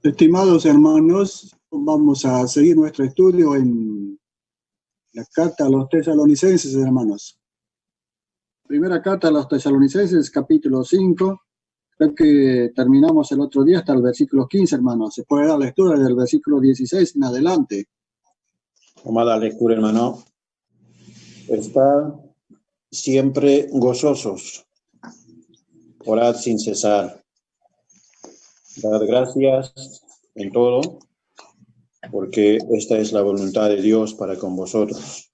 Estimados hermanos, vamos a seguir nuestro estudio en la carta a los tesalonicenses, hermanos. Primera carta a los tesalonicenses, capítulo 5. Creo que terminamos el otro día hasta el versículo 15, hermanos. Se puede dar lectura del versículo 16 en adelante. Tomad la lectura, hermano. Estad siempre gozosos. Orad sin cesar. Dad gracias en todo, porque esta es la voluntad de Dios para con vosotros,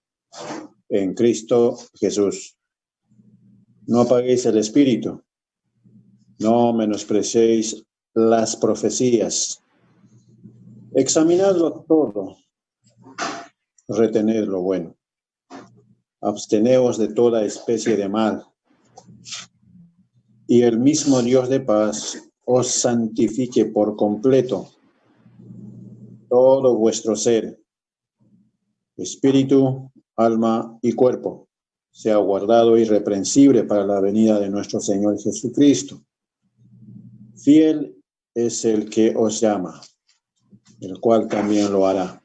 en Cristo Jesús. No apaguéis el espíritu, no menospreciéis las profecías. Examinadlo todo, retened lo bueno. Absteneos de toda especie de mal. Y el mismo Dios de paz os santifique por completo todo vuestro ser, espíritu, alma y cuerpo, sea guardado irreprensible para la venida de nuestro Señor Jesucristo. Fiel es el que os llama, el cual también lo hará.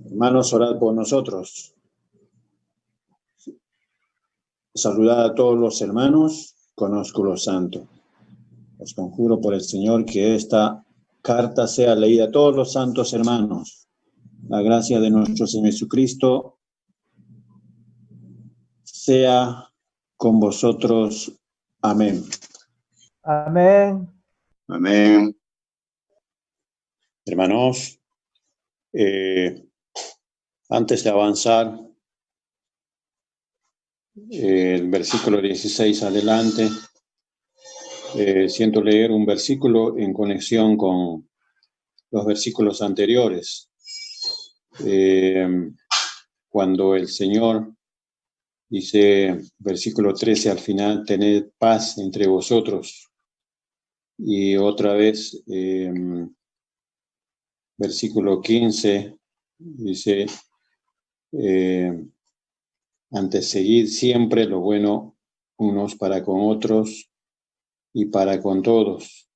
Hermanos, orad por nosotros. Saludad a todos los hermanos con ósculo santo. Os conjuro por el Señor que esta carta sea leída a todos los santos hermanos. La gracia de nuestro Señor Jesucristo sea con vosotros. Amén. Amén. Amén. Hermanos, antes de avanzar, el versículo 16 adelante, siento leer un versículo en conexión con los versículos anteriores. Cuando el Señor dice, versículo 13 al final, tened paz entre vosotros. Y otra vez, versículo 15, dice, antes seguid siempre lo bueno unos para con otros y para con todos.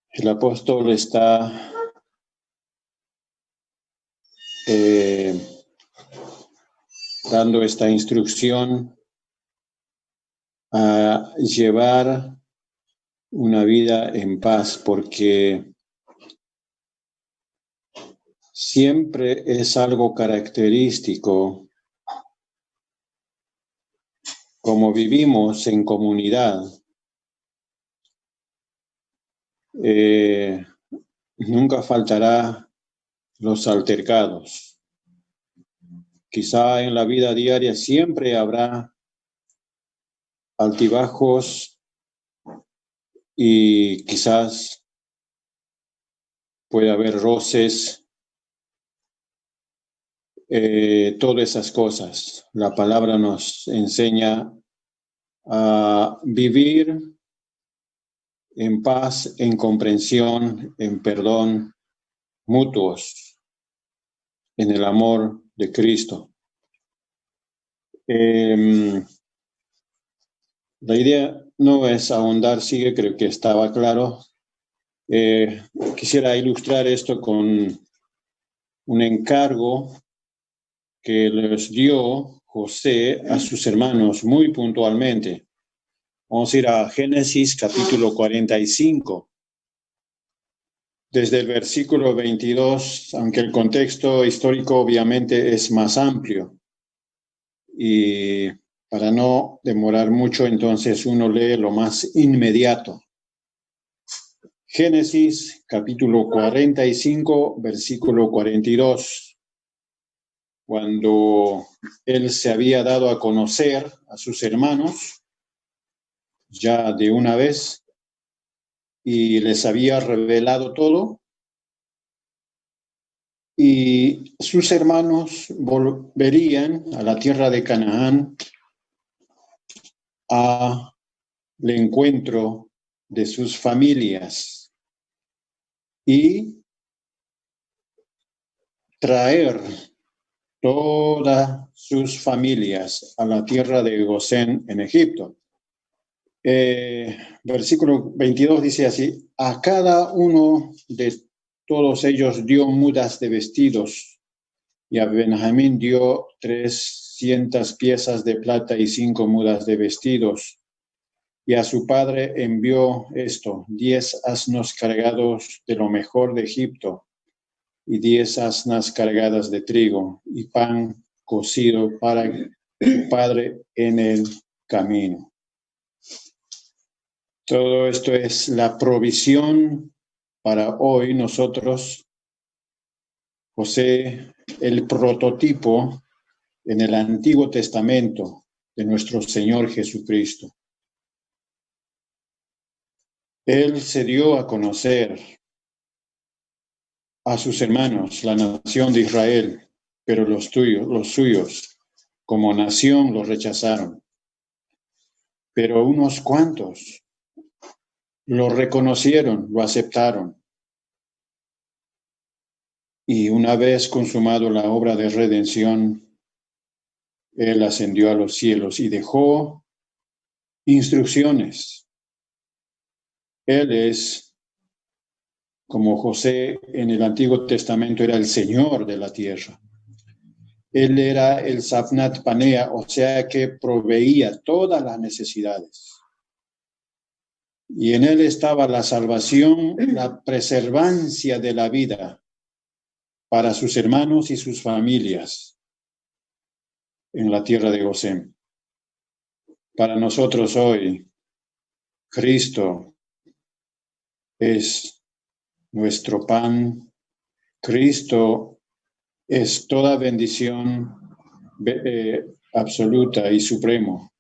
El apóstol está dando esta instrucción a llevar una vida en paz, porque siempre es algo característico, como vivimos en comunidad, nunca faltará los altercados. Quizá en la vida diaria siempre habrá altibajos y quizás puede haber roces, todas esas cosas. La palabra nos enseña a vivir en paz, en comprensión, en perdón mutuos, en el amor de Cristo. La idea no es ahondar, creo que estaba claro. Quisiera ilustrar esto con un encargo que les dio José a sus hermanos muy puntualmente. Vamos a ir a Génesis capítulo 45. Desde el versículo 22, aunque el contexto histórico obviamente es más amplio. Y para no demorar mucho, entonces uno lee lo más inmediato. Génesis capítulo 45, versículo 42. Cuando él se había dado a conocer a sus hermanos, ya de una vez, y les había revelado todo, y sus hermanos volverían a la tierra de Canaán al encuentro de sus familias y traer todas sus familias a la tierra de Gosén en Egipto. Versículo 22 dice así: a cada uno de todos ellos dio mudas de vestidos, y a Benjamín dio 300 piezas de plata y 5 mudas de vestidos. Y a su padre envió 10 asnos cargados de lo mejor de Egipto, y 10 asnas cargadas de trigo, y pan cocido para su padre en el camino. Todo esto es la provisión para hoy nosotros. José, el prototipo en el Antiguo Testamento de nuestro Señor Jesucristo. Él se dio a conocer a sus hermanos, la nación de Israel, pero los suyos, como nación, los rechazaron. Pero unos cuantos lo reconocieron, lo aceptaron. Y una vez consumado la obra de redención, Él ascendió a los cielos y dejó instrucciones. Él es, como José en el Antiguo Testamento, era el Señor de la tierra. Él era el Safnat Panea, o sea que proveía todas las necesidades. Y en Él estaba la salvación, la preservancia de la vida para sus hermanos y sus familias en la tierra de Gosén. Para nosotros hoy, Cristo es nuestro pan. Cristo es toda bendición absoluta y supremo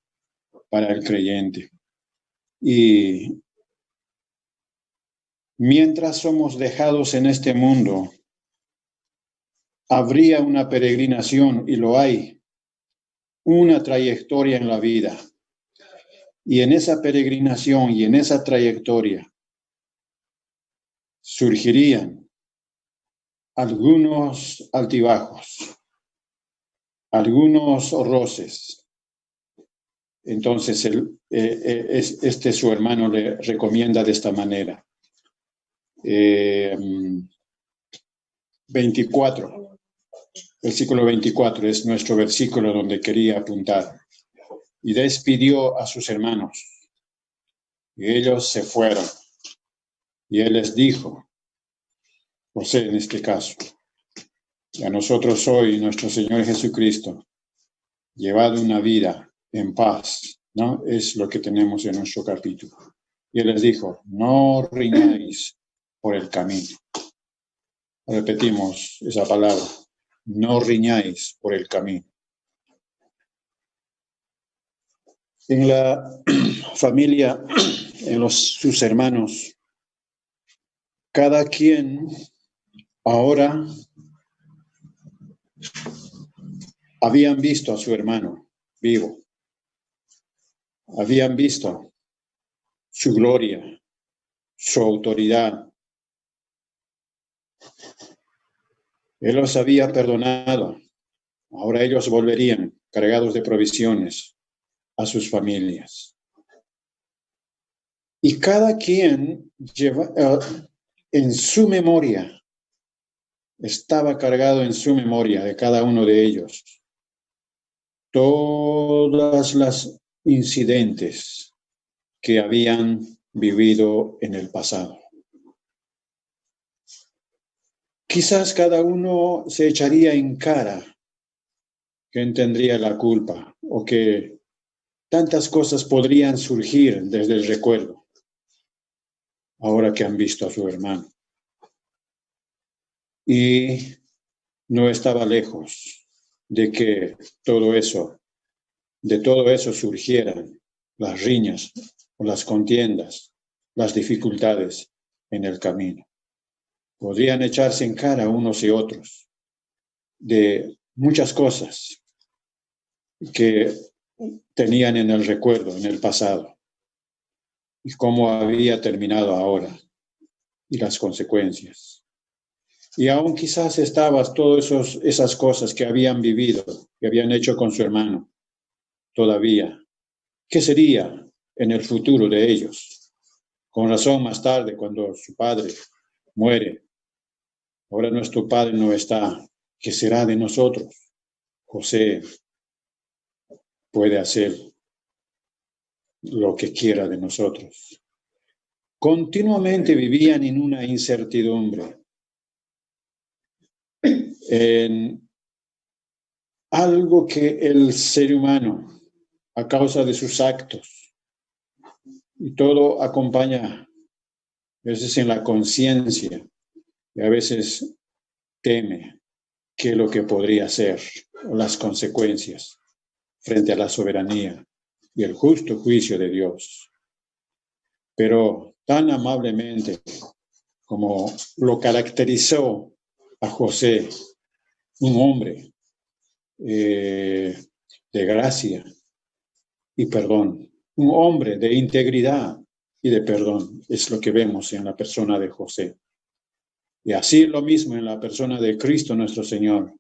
para el creyente. Y mientras somos dejados en este mundo, habría una peregrinación, y lo hay, una trayectoria en la vida. Y en esa peregrinación y en esa trayectoria surgirían algunos altibajos, algunos roces. Entonces, su hermano le recomienda de esta manera. 24, versículo 24 es nuestro versículo donde quería apuntar. Y despidió a sus hermanos, y ellos se fueron. Y él les dijo, José en este caso, y a nosotros hoy, nuestro Señor Jesucristo, llevad una vida en paz, ¿no? Es lo que tenemos en nuestro capítulo. Y él les dijo, no riñáis por el camino. Repetimos esa palabra, no riñáis por el camino. En la familia, en sus hermanos, cada quien ahora habían visto a su hermano vivo. Habían visto su gloria, su autoridad. Él los había perdonado. Ahora ellos volverían cargados de provisiones a sus familias. Y cada quien lleva en su memoria, estaba cargado en su memoria de cada uno de ellos todas las incidentes que habían vivido en el pasado. Quizás cada uno se echaría en cara que tendría la culpa o que tantas cosas podrían surgir desde el recuerdo ahora que han visto a su hermano. Y no estaba lejos de que de todo eso surgieran las riñas o las contiendas, las dificultades en el camino. Podrían echarse en cara unos y otros de muchas cosas que tenían en el recuerdo, en el pasado, y cómo había terminado ahora, y las consecuencias. Y aún quizás estabas todas esas cosas que habían vivido, que habían hecho con su hermano, todavía. ¿Qué sería en el futuro de ellos. Con razón, más tarde, cuando su padre muere, ahora nuestro padre no está, ¿qué será de nosotros? José puede hacer lo que quiera de nosotros. Continuamente vivían en una incertidumbre, en algo que el ser humano, a causa de sus actos, y todo acompaña a veces en la conciencia, y a veces teme qué es lo que podría ser, las consecuencias frente a la soberanía y el justo juicio de Dios. Pero tan amablemente como lo caracterizó a José, un hombre de gracia y perdón, un hombre de integridad y de perdón, es lo que vemos en la persona de José. Y así lo mismo en la persona de Cristo nuestro Señor.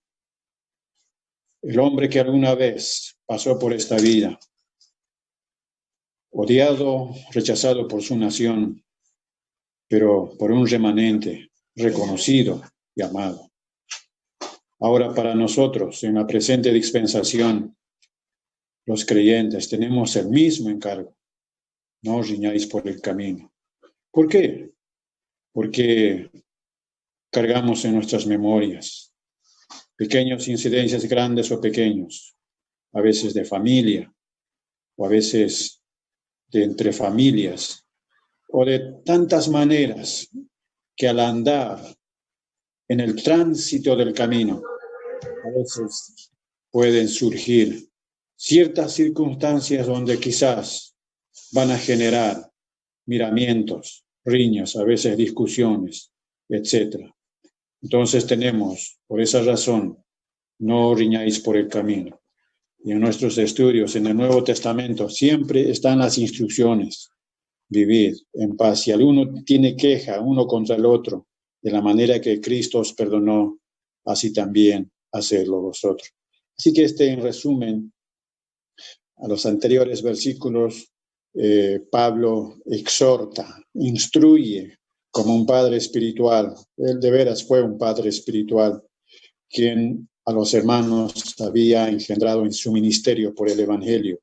El hombre que alguna vez pasó por esta vida, odiado, rechazado por su nación, pero por un remanente reconocido y amado. Ahora para nosotros, en la presente dispensación, los creyentes tenemos el mismo encargo. No os riñáis por el camino. ¿Por qué? Porque cargamos en nuestras memorias pequeños incidencias, grandes o pequeños, a veces de familia, o a veces de entre familias, o de tantas maneras que al andar en el tránsito del camino, a veces pueden surgir ciertas circunstancias donde quizás van a generar miramientos, riñas, a veces discusiones, etc. Entonces tenemos, por esa razón, no riñáis por el camino. Y en nuestros estudios en el Nuevo Testamento siempre están las instrucciones. Vivir en paz. Si alguno tiene queja uno contra el otro, de la manera que Cristo os perdonó, así también hacedlo vosotros. Así que en resumen, a los anteriores versículos, Pablo exhorta, instruye como un padre espiritual. Él de veras fue un padre espiritual, quien a los hermanos había engendrado en su ministerio por el Evangelio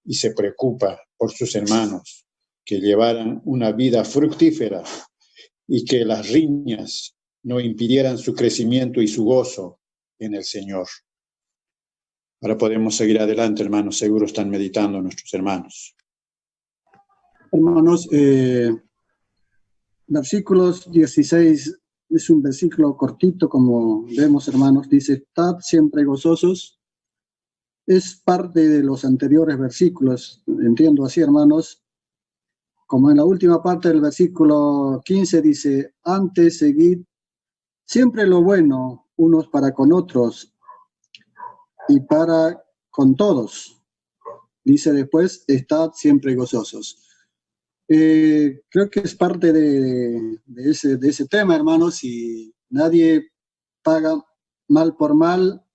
y se preocupa por sus hermanos, que llevaran una vida fructífera y que las riñas no impidieran su crecimiento y su gozo en el Señor. Ahora podemos seguir adelante, hermanos. Seguro están meditando nuestros hermanos. Hermanos, versículos 16 es un versículo cortito, como vemos, hermanos. Dice, estad siempre gozosos. Es parte de los anteriores versículos, entiendo así, hermanos. Como en la última parte del versículo 15 dice, antes seguid siempre lo bueno unos para con otros y para con todos. Dice después, estad siempre gozosos. Creo que es parte de ese tema, hermanos. Si nadie paga mal por mal,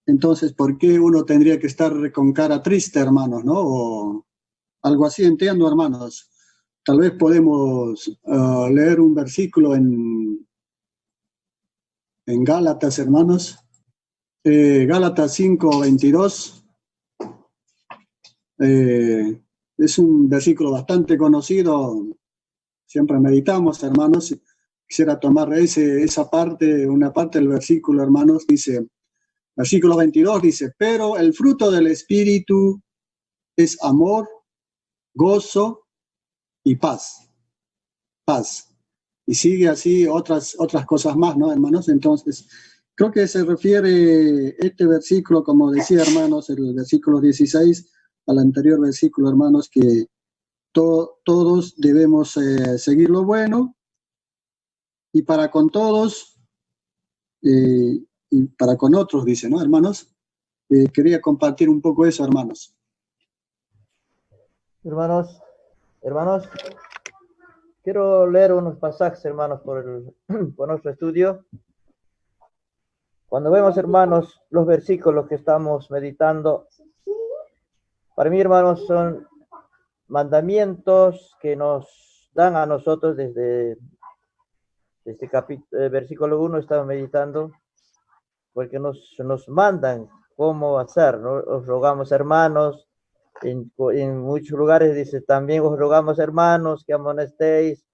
entonces, ¿por qué uno tendría que estar con cara triste, hermanos, no? O algo así, entiendo, hermanos. Tal vez podemos leer un versículo en Gálatas, hermanos. Gálatas 5:22. Es un versículo bastante conocido. Siempre meditamos, hermanos. Quisiera tomar esa parte, una parte del versículo, hermanos. Dice, versículo 22 dice, pero el fruto del Espíritu es amor, gozo y paz. Paz. Y sigue así otras cosas más, ¿no, hermanos? Entonces, creo que se refiere este versículo, como decía, hermanos, el versículo 16, al anterior versículo, hermanos, que todos debemos seguir lo bueno y para con todos y para con otros, dice, ¿no, hermanos? Quería compartir un poco eso, hermanos. Hermanos, quiero leer unos pasajes, hermanos, por nuestro estudio. Cuando vemos, hermanos, los versículos que estamos meditando, para mí, hermanos, son mandamientos que nos dan a nosotros desde versículo 1 estaba meditando, porque nos mandan cómo hacer, ¿no? Os rogamos, hermanos, en muchos lugares dice, también os rogamos, hermanos, que amonestéis,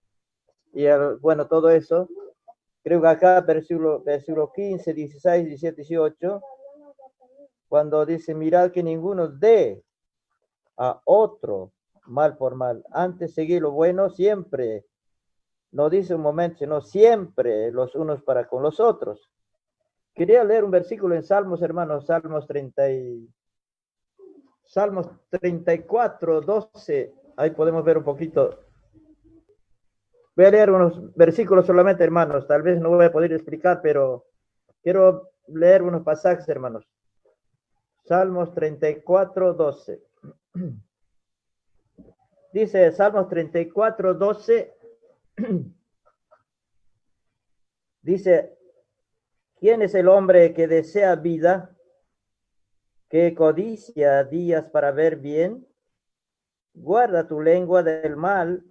y bueno, todo eso. Creo que acá, versículo 15, 16, 17, 18, cuando dice, mirad que ninguno dé a otro mal por mal, antes seguir lo bueno siempre, no dice un momento, sino siempre los unos para con los otros. Quería leer un versículo en Salmos, hermanos, Salmos 34, 12, ahí podemos ver un poquito. Voy a leer unos versículos solamente, hermanos, tal vez no voy a poder explicar, pero quiero leer unos pasajes, hermanos. Salmos 34, 12. Dice Salmos 34, 12. Dice, ¿quién es el hombre que desea vida, que codicia días para ver bien? Guarda tu lengua del mal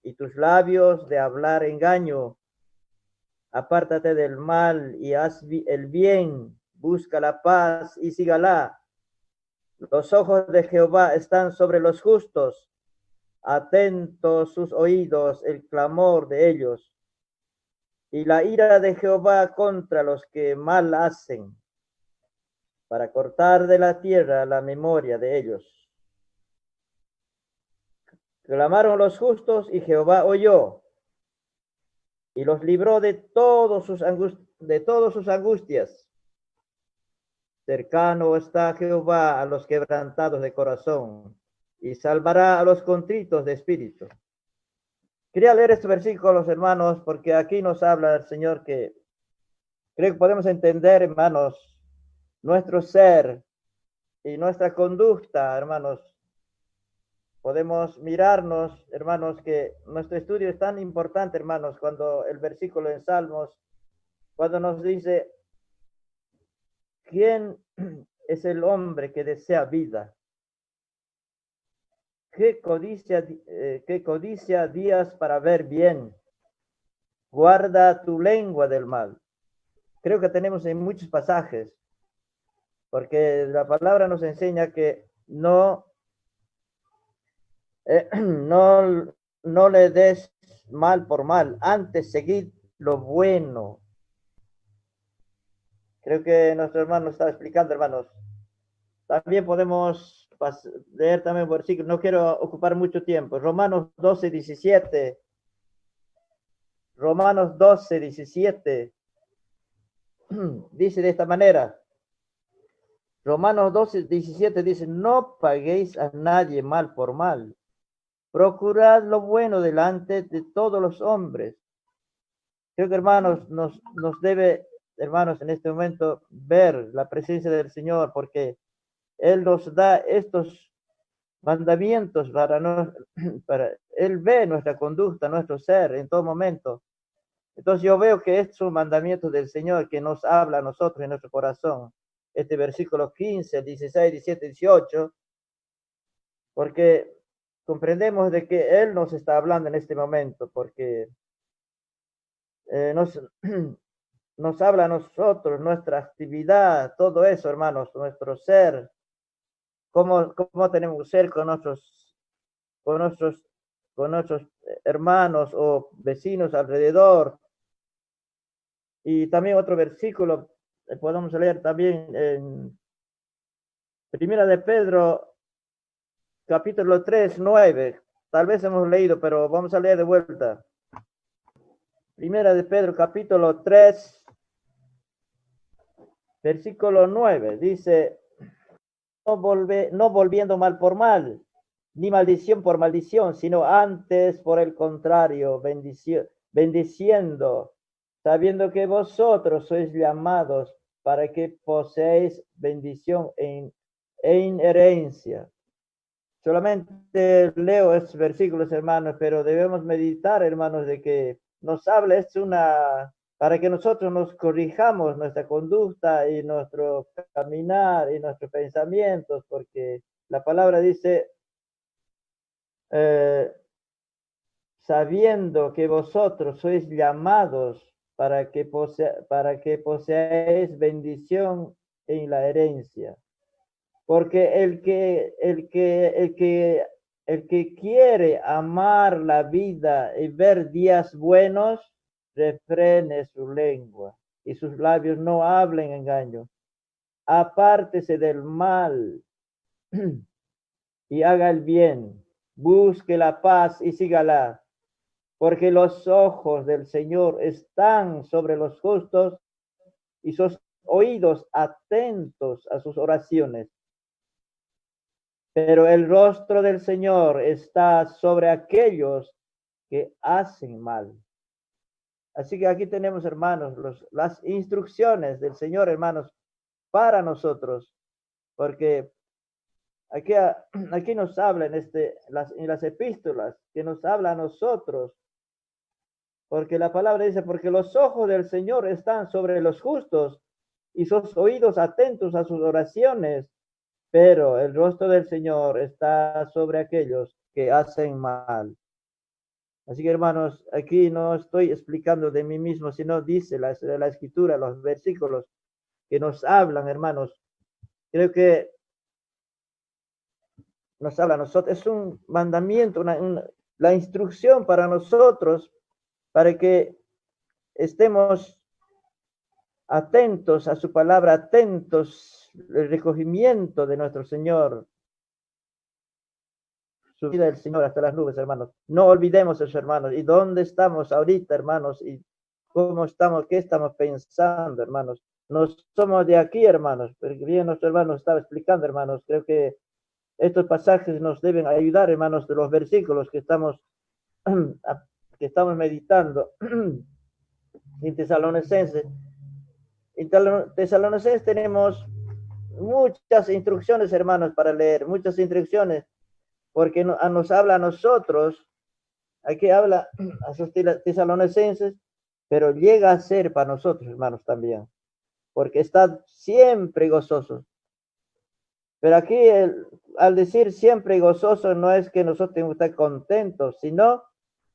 y tus labios de hablar engaño. Apártate del mal y haz el bien, busca la paz y sígala. Los ojos de Jehová están sobre los justos, atentos sus oídos el clamor de ellos, y la ira de Jehová contra los que mal hacen, para cortar de la tierra la memoria de ellos. Clamaron los justos y Jehová oyó, y los libró de todas sus angustias. Cercano está Jehová a los quebrantados de corazón, y salvará a los contritos de espíritu. Quería leer estos versículos, hermanos, porque aquí nos habla el Señor que creo que podemos entender, hermanos, nuestro ser y nuestra conducta, hermanos. Podemos mirarnos, hermanos, que nuestro estudio es tan importante, hermanos, cuando el versículo en Salmos, cuando nos dice, ¿quién es el hombre que desea vida? ¿Qué codicia días para ver bien? Guarda tu lengua del mal. Creo que tenemos en muchos pasajes, porque la palabra nos enseña que no le des mal por mal, antes seguid lo bueno. Creo que nuestro hermano estaba explicando, hermanos. También podemos leer también un versículo, no quiero ocupar mucho tiempo. Romanos 12, 17. Romanos 12, 17. Dice de esta manera. Romanos 12, 17 dice, no paguéis a nadie mal por mal. Procurad lo bueno delante de todos los hombres. Creo que, hermanos, nos debe, hermanos, en este momento ver la presencia del Señor, porque Él nos da estos mandamientos para Él ve nuestra conducta, nuestro ser en todo momento. Entonces yo veo que estos son mandamientos del Señor que nos habla a nosotros en nuestro corazón. Este versículo 15, 16, 17, 18, porque comprendemos de que Él nos está hablando en este momento, porque nos habla a nosotros, nuestra actividad, todo eso, hermanos, nuestro ser, cómo tenemos que ser con nuestros hermanos o vecinos alrededor. Y también otro versículo, podemos leer también en Primera de Pedro, capítulo 3, 9. Tal vez hemos leído, pero vamos a leer de vuelta. Primera de Pedro, capítulo 3, versículo 9. Dice, no volviendo mal por mal, ni maldición por maldición, sino antes, por el contrario, bendiciendo, sabiendo que vosotros sois llamados para que poseáis bendición en herencia. Solamente leo estos versículos, hermanos, pero debemos meditar, hermanos, de que nos habla, para que nosotros nos corrijamos nuestra conducta y nuestro caminar y nuestros pensamientos, porque la palabra dice, sabiendo que vosotros sois llamados para que poseáis bendición en la herencia. Porque el que quiere amar la vida y ver días buenos, refrene su lengua y sus labios no hablen engaño. Apártese del mal y haga el bien. Busque la paz y sígala. Porque los ojos del Señor están sobre los justos y sus oídos atentos a sus oraciones. Pero el rostro del Señor está sobre aquellos que hacen mal. Así que aquí tenemos, hermanos, las instrucciones del Señor, hermanos, para nosotros. Porque aquí nos habla en las epístolas, que nos habla a nosotros. Porque la palabra dice, porque los ojos del Señor están sobre los justos y sus oídos atentos a sus oraciones. Pero el rostro del Señor está sobre aquellos que hacen mal. Así que, hermanos, aquí no estoy explicando de mí mismo, sino dice la Escritura, los versículos que nos hablan, hermanos. Creo que nos habla a nosotros. Es un mandamiento, la instrucción para nosotros, para que estemos atentos a su palabra, atentos al recogimiento de nuestro Señor. Subida del Señor hasta las nubes, hermanos. No olvidemos eso, hermanos. ¿Y dónde estamos ahorita, hermanos? ¿Y cómo estamos? ¿Qué estamos pensando, hermanos? No somos de aquí, hermanos. Porque bien nuestro hermano estaba explicando, hermanos. Creo que estos pasajes nos deben ayudar, hermanos, de los versículos que estamos meditando. En Tesalonicenses. En Tesalonicenses tenemos muchas instrucciones, hermanos, para leer. Muchas instrucciones. Porque nos habla a nosotros, aquí habla a sus tesalonicenses, pero llega a ser para nosotros, hermanos, también, porque está siempre gozosos. Pero aquí, al decir siempre gozoso, no es que nosotros tenemos que estar contentos, sino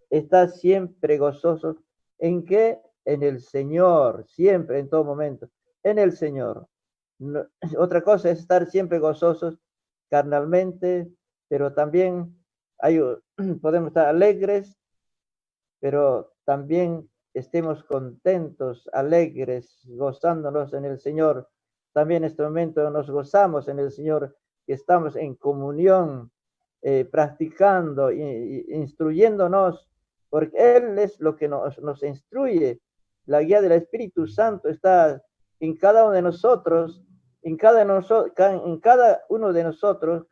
estar siempre gozosos. ¿En qué? En el Señor, siempre, en todo momento, en el Señor. No, otra cosa es estar siempre gozosos carnalmente, pero también podemos estar alegres, pero también estemos contentos, alegres, gozándonos en el Señor. También en este momento nos gozamos en el Señor, que estamos en comunión, practicando, instruyéndonos, porque Él es lo que nos instruye. La guía del Espíritu Santo está en cada uno de nosotros, en cada uno de nosotros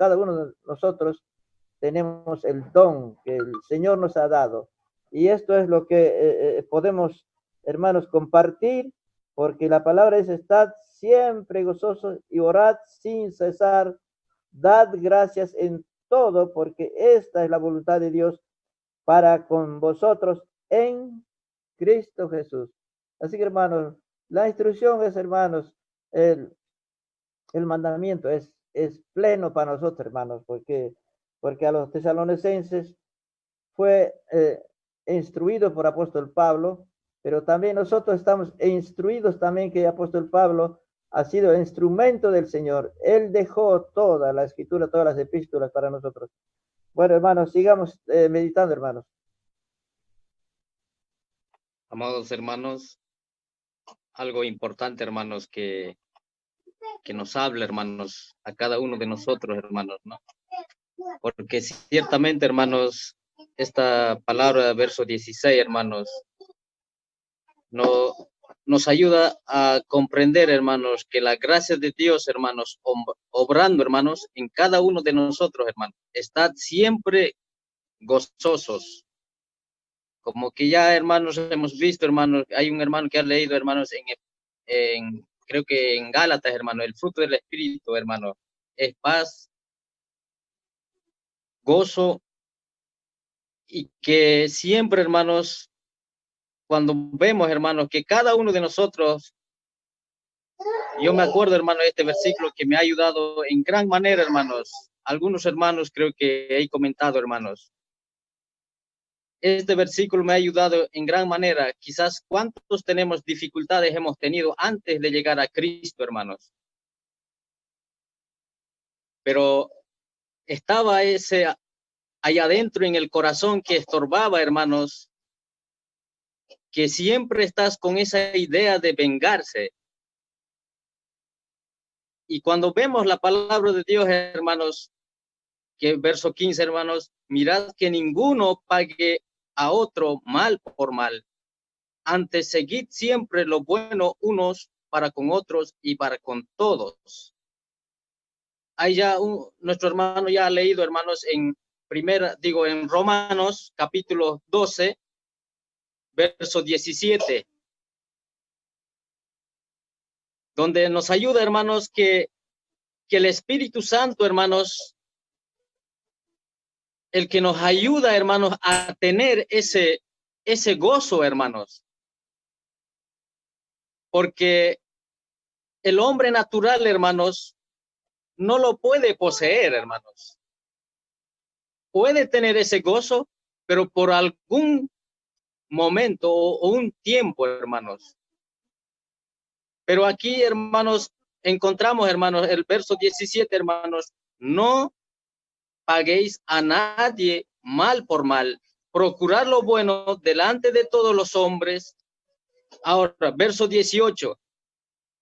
tenemos el don que el Señor nos ha dado. Y esto es lo que podemos, hermanos, compartir, porque la palabra es: estad siempre gozosos y orad sin cesar, dad gracias en todo, porque esta es la voluntad de Dios para con vosotros en Cristo Jesús. Así que, hermanos, la instrucción es, hermanos, el mandamiento es pleno para nosotros, hermanos, porque a los tesalonicenses fue instruido por apóstol Pablo, pero también nosotros estamos instruidos también que el apóstol Pablo ha sido instrumento del Señor. Él dejó toda la escritura, todas las epístolas para nosotros. Bueno, hermanos, sigamos meditando, hermanos. Amados hermanos, algo importante, hermanos, que nos habla, hermanos, a cada uno de nosotros, hermanos, ¿no? Porque ciertamente, hermanos, esta palabra, verso 16, hermanos, nos ayuda a comprender, hermanos, que la gracia de Dios, hermanos, obrando, hermanos, en cada uno de nosotros, hermanos, estad siempre gozosos. Como que ya, hermanos, hemos visto, hermanos, hay un hermano que ha leído, hermanos, creo que en Gálatas, hermano, el fruto del Espíritu, hermano, es paz, gozo, y que siempre, hermanos, cuando vemos, hermanos, que cada uno de nosotros, yo me acuerdo, hermano, de este versículo que me ha ayudado en gran manera, hermanos. Algunos hermanos creo que he comentado, hermanos, este versículo me ha ayudado en gran manera. Quizás cuántos tenemos dificultades hemos tenido antes de llegar a Cristo, hermanos. Pero estaba ese allá adentro en el corazón que estorbaba, hermanos, que siempre estás con esa idea de vengarse. Y cuando vemos la palabra de Dios, hermanos, que verso 15, hermanos, mirad que ninguno pague a otro mal por mal. Antes seguid siempre lo bueno unos para con otros y para con todos. Ahí ya nuestro hermano ya ha leído, hermanos, en Romanos capítulo 12, verso 17, donde nos ayuda, hermanos, que el Espíritu Santo, hermanos, el que nos ayuda, hermanos, a tener ese gozo, hermanos. Porque el hombre natural, hermanos, no lo puede poseer, hermanos. Puede tener ese gozo, pero por algún momento o un tiempo, hermanos. Pero aquí, hermanos, encontramos, hermanos, el verso 17, hermanos, no paguéis a nadie mal por mal, procurad lo bueno delante de todos los hombres. Ahora, verso 18,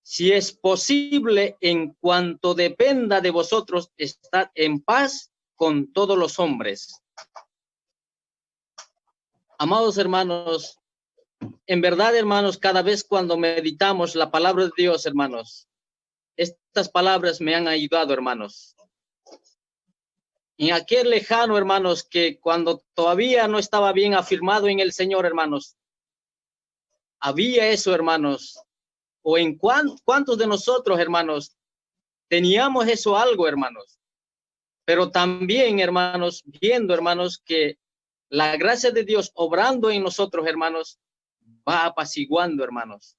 si es posible, en cuanto dependa de vosotros, estad en paz con todos los hombres. Amados hermanos, en verdad, hermanos, cada vez cuando meditamos la palabra de Dios, hermanos, estas palabras me han ayudado, hermanos. En aquel lejano, hermanos, que cuando todavía no estaba bien afirmado en el Señor, hermanos, había eso, hermanos. O en cuántos de nosotros, hermanos, teníamos eso algo, hermanos. Pero también, hermanos, viendo, hermanos, que la gracia de Dios obrando en nosotros, hermanos, va apaciguando, hermanos.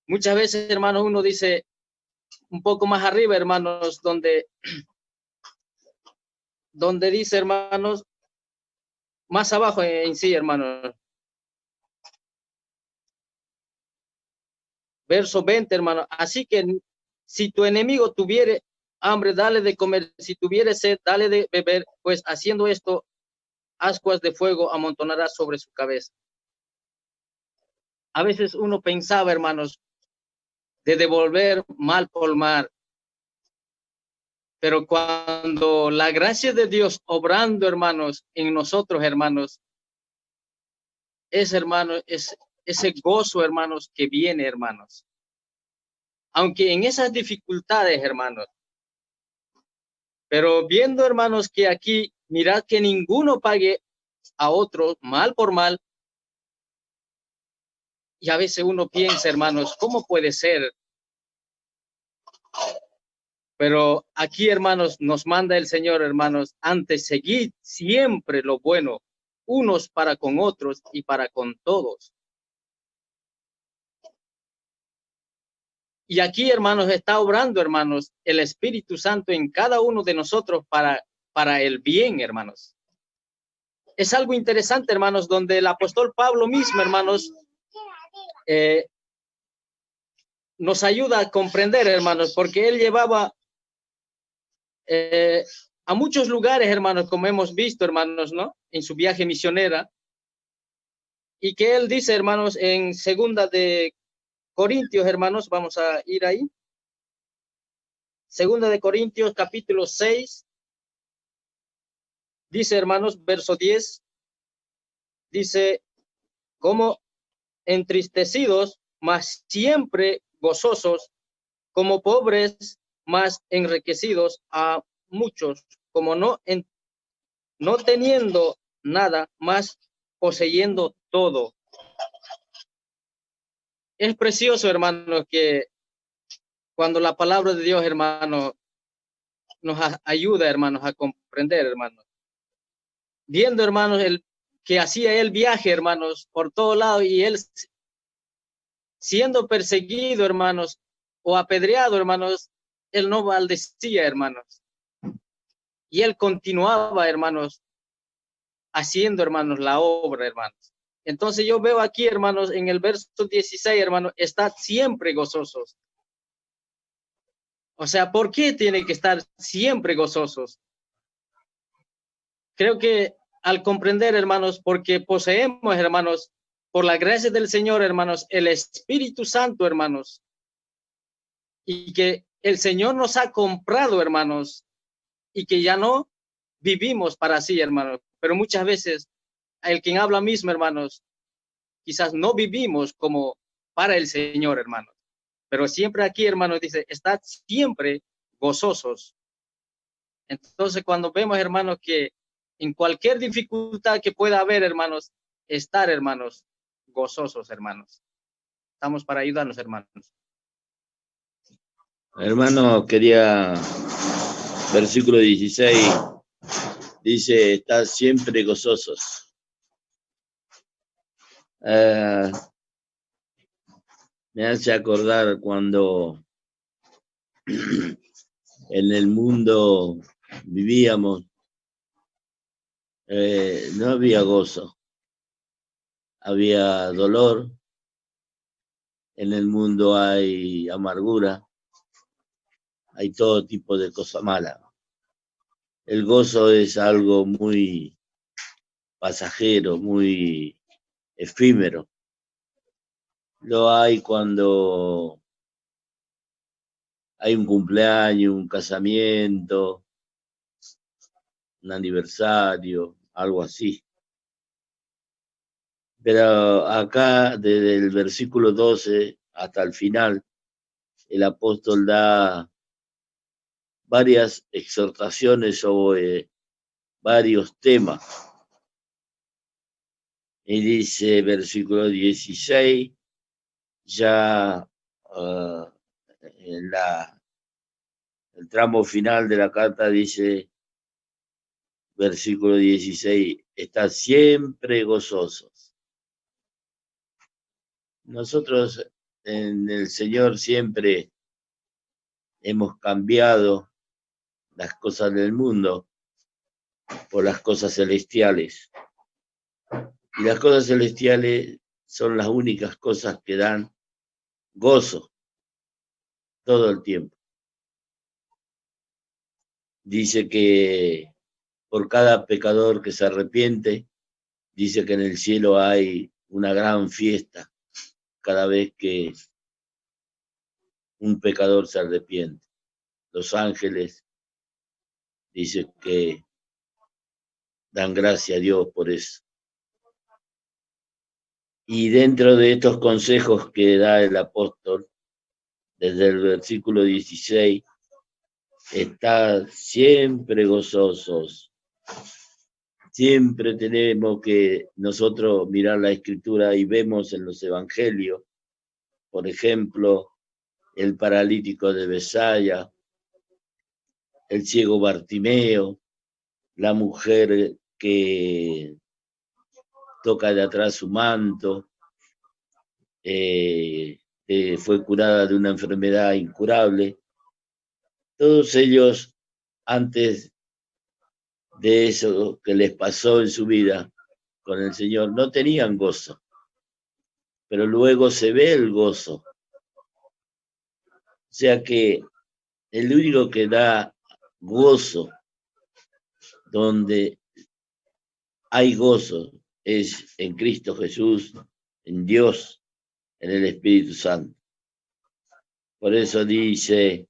Muchas veces, hermanos, uno dice un poco más arriba, hermanos, donde dice, hermanos, más abajo en sí, hermanos. Verso 20, hermano. Así que si tu enemigo tuviere hambre, dale de comer. Si tuviere sed, dale de beber. Pues haciendo esto, ascuas de fuego amontonará sobre su cabeza. A veces uno pensaba, hermanos, de devolver mal por mal. Pero cuando la gracia de Dios obrando, hermanos, en nosotros, hermanos, hermanos, es ese gozo, hermanos, que viene, hermanos. Aunque en esas dificultades, hermanos, pero viendo, hermanos, que aquí, mirad que ninguno pague a otro mal por mal. Y a veces uno piensa, hermanos, ¿cómo puede ser? Pero aquí, hermanos, nos manda el Señor, hermanos, antes seguid siempre lo bueno, unos para con otros y para con todos. Y aquí, hermanos, está obrando, hermanos, el Espíritu Santo en cada uno de nosotros para el bien, hermanos. Es algo interesante, hermanos, donde el apóstol Pablo mismo, hermanos, nos ayuda a comprender, hermanos, porque él llevaba a muchos lugares, hermanos, como hemos visto, hermanos, ¿no? En su viaje misionera. Y que él dice, hermanos, en 2 de Corintios, hermanos, vamos a ir ahí. 2 de Corintios, capítulo 6. Dice, hermanos, verso 10. Dice, como entristecidos, mas siempre gozosos, como pobres, más enriquecidos, a muchos, como no teniendo nada, más poseyendo todo. Es precioso, hermanos, que cuando la palabra de Dios, hermanos, nos ayuda, hermanos, a comprender, hermanos. Viendo, hermanos, que hacía el viaje, hermanos, por todo lado, y él siendo perseguido, hermanos, o apedreado, hermanos, él no maldecía, hermanos. Y él continuaba, hermanos, haciendo, hermanos, la obra, hermanos. Entonces yo veo aquí, hermanos, en el verso 16, hermanos, estad siempre gozosos. O sea, ¿por qué tiene que estar siempre gozosos? Creo que al comprender, hermanos, porque poseemos, hermanos, por la gracia del Señor, hermanos, el Espíritu Santo, hermanos, y que el Señor nos ha comprado, hermanos, y que ya no vivimos para sí, hermanos. Pero muchas veces, el quien habla mismo, hermanos, quizás no vivimos como para el Señor, hermanos. Pero siempre aquí, hermanos, dice, estad siempre gozosos. Entonces, cuando vemos, hermanos, que en cualquier dificultad que pueda haber, hermanos, estar, hermanos, gozosos, hermanos. Estamos para ayudarnos, hermanos. Hermano, versículo 16, dice, estad siempre gozosos. Me hace acordar cuando en el mundo vivíamos, no había gozo, había dolor, en el mundo hay amargura, hay todo tipo de cosas malas. El gozo es algo muy pasajero, muy efímero. Lo hay cuando hay un cumpleaños, un casamiento, un aniversario, algo así. Pero acá, desde el versículo 12 hasta el final, el apóstol da varias exhortaciones sobre varios temas. Y dice, versículo 16, ya en el tramo final de la carta dice, versículo 16, estad siempre gozosos. Nosotros en el Señor siempre hemos cambiado las cosas del mundo por las cosas celestiales. Y las cosas celestiales son las únicas cosas que dan gozo todo el tiempo. Dice que por cada pecador que se arrepiente, dice que en el cielo hay una gran fiesta cada vez que un pecador se arrepiente. Los ángeles dicen que dan gracias a Dios por eso. Y dentro de estos consejos que da el apóstol, desde el versículo 16, está siempre gozosos. Siempre tenemos que nosotros mirar la escritura y vemos en los evangelios, por ejemplo, el paralítico de Besaya, el ciego Bartimeo, la mujer que toca de atrás su manto, fue curada de una enfermedad incurable. Todos ellos, antes de eso que les pasó en su vida con el Señor, no tenían gozo, pero luego se ve el gozo. O sea que el único que da gozo, donde hay gozo, es en Cristo Jesús, en Dios, en el Espíritu Santo. Por eso dice,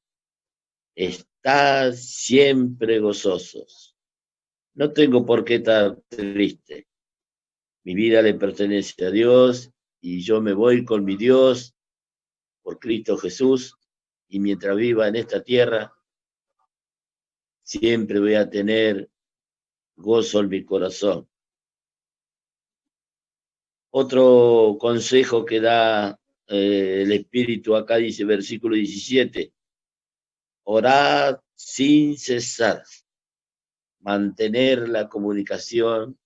estad siempre gozosos. No tengo por qué estar triste. Mi vida le pertenece a Dios y yo me voy con mi Dios por Cristo Jesús. Y mientras viva en esta tierra, siempre voy a tener gozo en mi corazón. Otro consejo que da el Espíritu acá dice, versículo 17, orad sin cesar, mantener la comunicación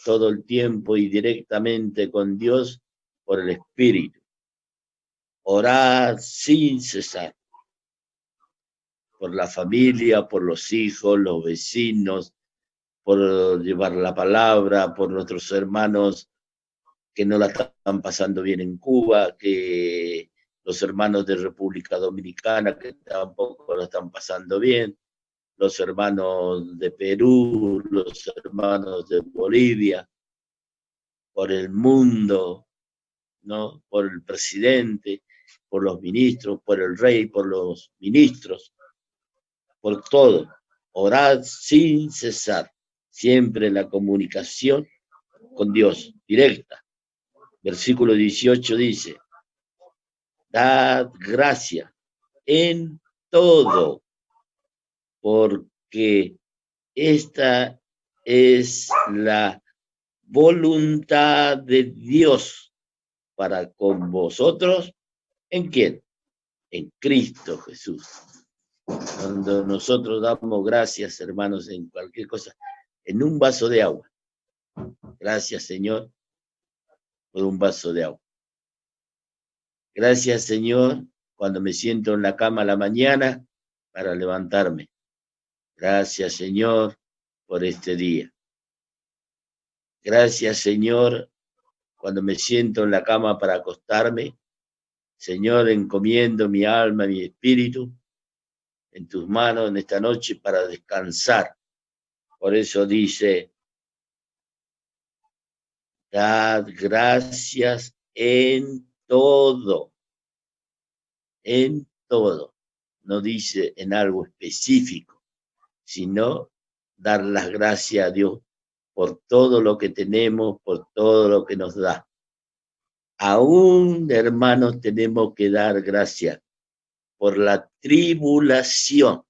todo el tiempo y directamente con Dios por el Espíritu. Orad sin cesar, por la familia, por los hijos, los vecinos, por llevar la palabra, por nuestros hermanos que no la están pasando bien en Cuba, que los hermanos de República Dominicana que tampoco lo están pasando bien, los hermanos de Perú, los hermanos de Bolivia, por el mundo, ¿no? Por el presidente, por los ministros, por el rey, por los ministros, por todo. Orad sin cesar, siempre la comunicación con Dios, directa. Versículo 18 dice, dad gracia en todo, porque esta es la voluntad de Dios para con vosotros. ¿En quién? En Cristo Jesús. Cuando nosotros damos gracias, hermanos, en cualquier cosa, en un vaso de agua. Gracias, Señor, por un vaso de agua. Gracias, Señor, cuando me siento en la cama a la mañana para levantarme. Gracias, Señor, por este día. Gracias, Señor, cuando me siento en la cama para acostarme. Señor, encomiendo mi alma, mi espíritu en tus manos en esta noche para descansar. Por eso dice, dad gracias en todo. En todo. No dice en algo específico, sino dar las gracias a Dios por todo lo que tenemos, por todo lo que nos da. Aún, hermanos, tenemos que dar gracias por la tribulación.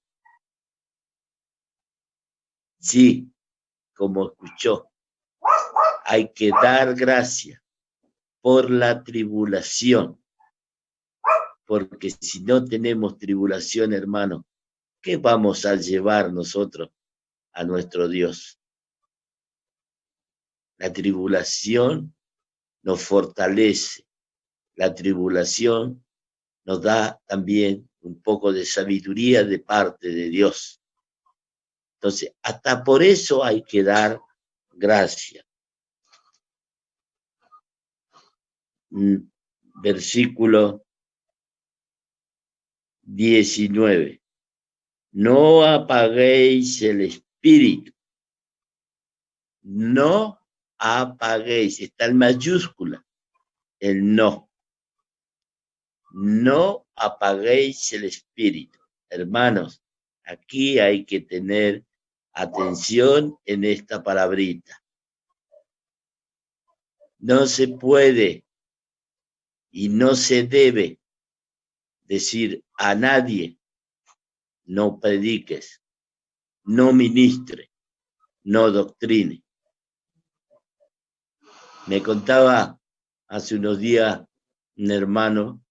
Sí, como escuchó, hay que dar gracias por la tribulación. Porque si no tenemos tribulación, hermano, ¿qué vamos a llevar nosotros a nuestro Dios? La tribulación nos fortalece. La tribulación nos da también un poco de sabiduría de parte de Dios. Entonces, hasta por eso hay que dar gracias. Versículo 19. No apaguéis el espíritu. No apaguéis. Está en mayúscula. El no. No apaguéis el espíritu. Hermanos, aquí hay que tener atención en esta palabrita. No se puede y no se debe decir a nadie, no prediques, no ministre, no doctrine. Me contaba hace unos días un hermano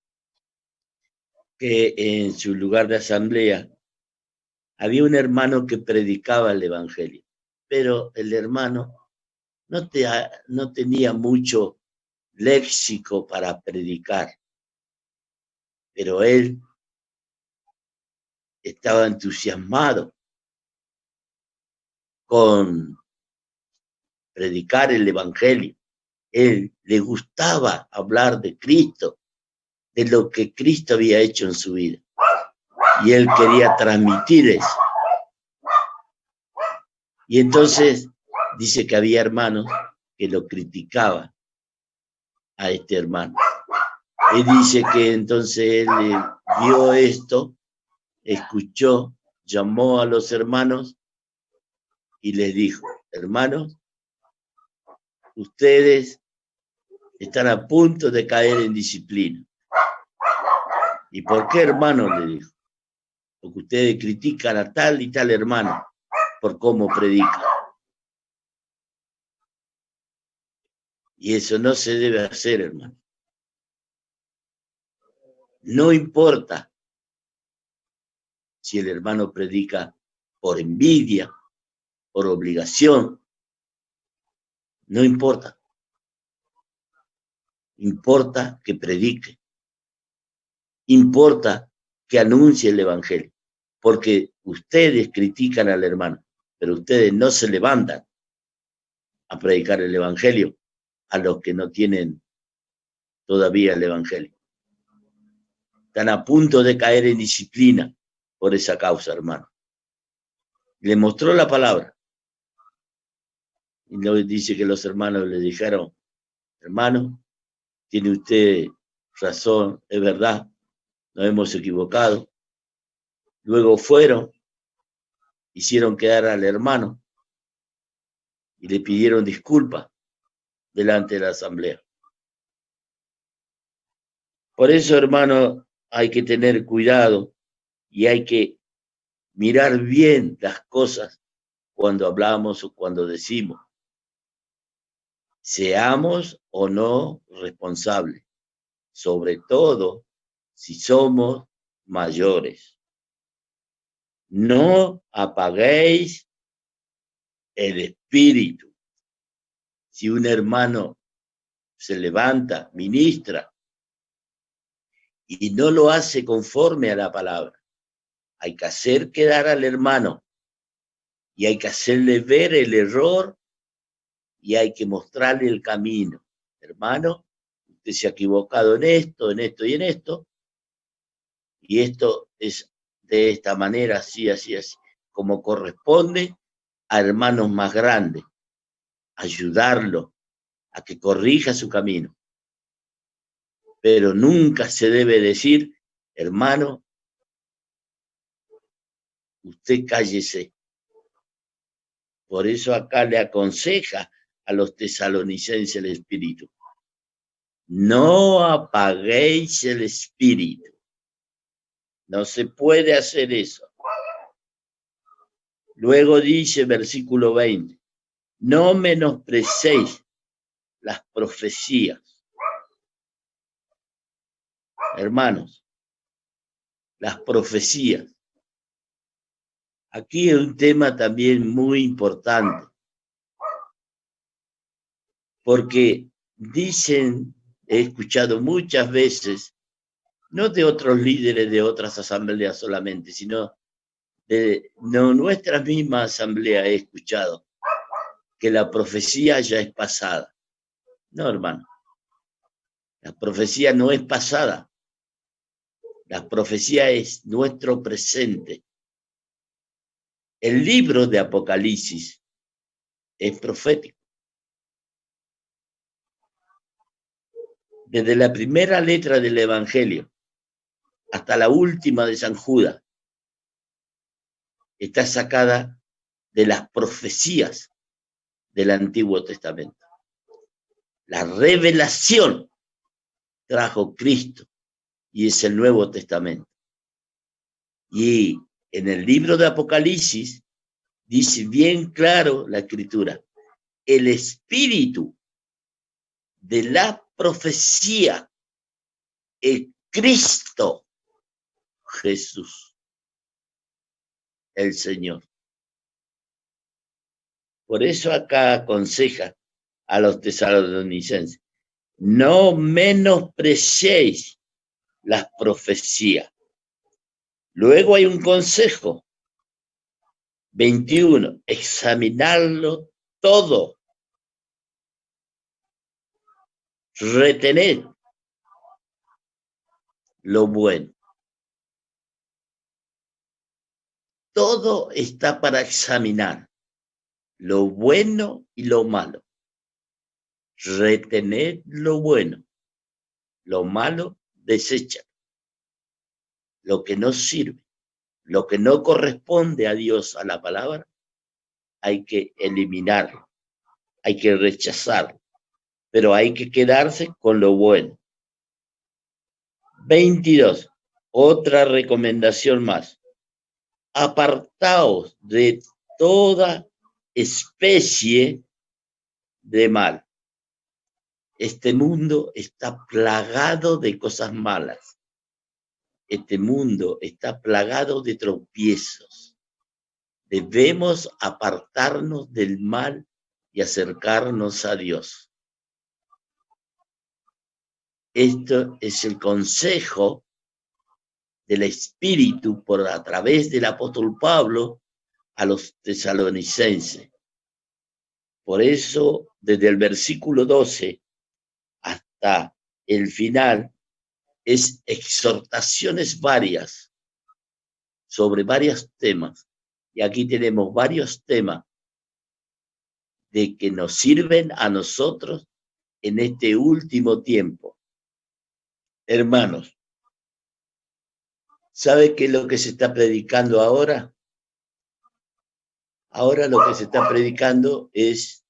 que en su lugar de asamblea había un hermano que predicaba el evangelio, pero el hermano no tenía mucho léxico para predicar, pero él estaba entusiasmado con predicar el evangelio. Él le gustaba hablar de Cristo, de lo que Cristo había hecho en su vida. Y él quería transmitir eso. Y entonces dice que había hermanos que lo criticaban a este hermano. Y dice que entonces él vio esto, escuchó, llamó a los hermanos y les dijo, hermanos, ustedes están a punto de caer en disciplina. ¿Y por qué, hermano? Le dijo. Porque ustedes critican a tal y tal hermano por cómo predica. Y eso no se debe hacer, hermano. No importa si el hermano predica por envidia, por obligación. No importa. Importa que predique. Importa que anuncie el evangelio. Porque ustedes critican al hermano, pero ustedes no se levantan a predicar el evangelio a los que no tienen todavía el evangelio. Están a punto de caer en disciplina por esa causa, hermano. Le mostró la palabra. Y luego dice que los hermanos le dijeron, hermano, tiene usted razón, es verdad, nos hemos equivocado. Luego fueron, hicieron quedar al hermano y le pidieron disculpas delante de la asamblea. Por eso, hermano, hay que tener cuidado y hay que mirar bien las cosas cuando hablamos o cuando decimos. Seamos o no responsables, sobre todo si somos mayores. No apaguéis el espíritu. Si un hermano se levanta, ministra, y no lo hace conforme a la palabra, hay que hacer quedar al hermano y hay que hacerle ver el error y hay que mostrarle el camino. Hermano, usted se ha equivocado en esto y en esto, y esto es de esta manera, así, como corresponde a hermanos más grandes, ayudarlo a que corrija su camino. Pero nunca se debe decir, hermano, usted cállese. Por eso acá le aconseja a los tesalonicenses el espíritu. No apaguéis el espíritu. No se puede hacer eso. Luego dice versículo 20, no menosprecéis las profecías. Hermanos, las profecías. Aquí es un tema también muy importante, porque dicen, he escuchado muchas veces, no de otros líderes de otras asambleas solamente, sino de nuestra misma asamblea he escuchado que la profecía ya es pasada. No, hermano, la profecía no es pasada, la profecía es nuestro presente. El libro de Apocalipsis es profético. Desde la primera letra del Evangelio hasta la última de San Judas, está sacada de las profecías del Antiguo Testamento. La revelación trajo Cristo y es el Nuevo Testamento. Y en el libro de Apocalipsis dice bien claro la Escritura, el espíritu de la profecía es Cristo Jesús, el Señor. Por eso acá aconseja a los tesalonicenses, no menospreciéis las profecías. Luego hay un consejo, 21, examinarlo todo, retener lo bueno. Todo está para examinar, lo bueno y lo malo. Retener lo bueno, lo malo desecha. Lo que no sirve, lo que no corresponde a Dios, a la palabra, hay que eliminarlo, hay que rechazarlo, pero hay que quedarse con lo bueno. 22, otra recomendación más. Apartaos de toda especie de mal. Este mundo está plagado de cosas malas. Este mundo está plagado de tropiezos. Debemos apartarnos del mal y acercarnos a Dios. Esto es el consejo del Espíritu a través del apóstol Pablo a los tesalonicenses. Por eso, desde el versículo 12 hasta el final, es exhortaciones varias sobre varios temas. Y aquí tenemos varios temas de que nos sirven a nosotros en este último tiempo. Hermanos, ¿sabe qué es lo que se está predicando ahora? Ahora lo que se está predicando es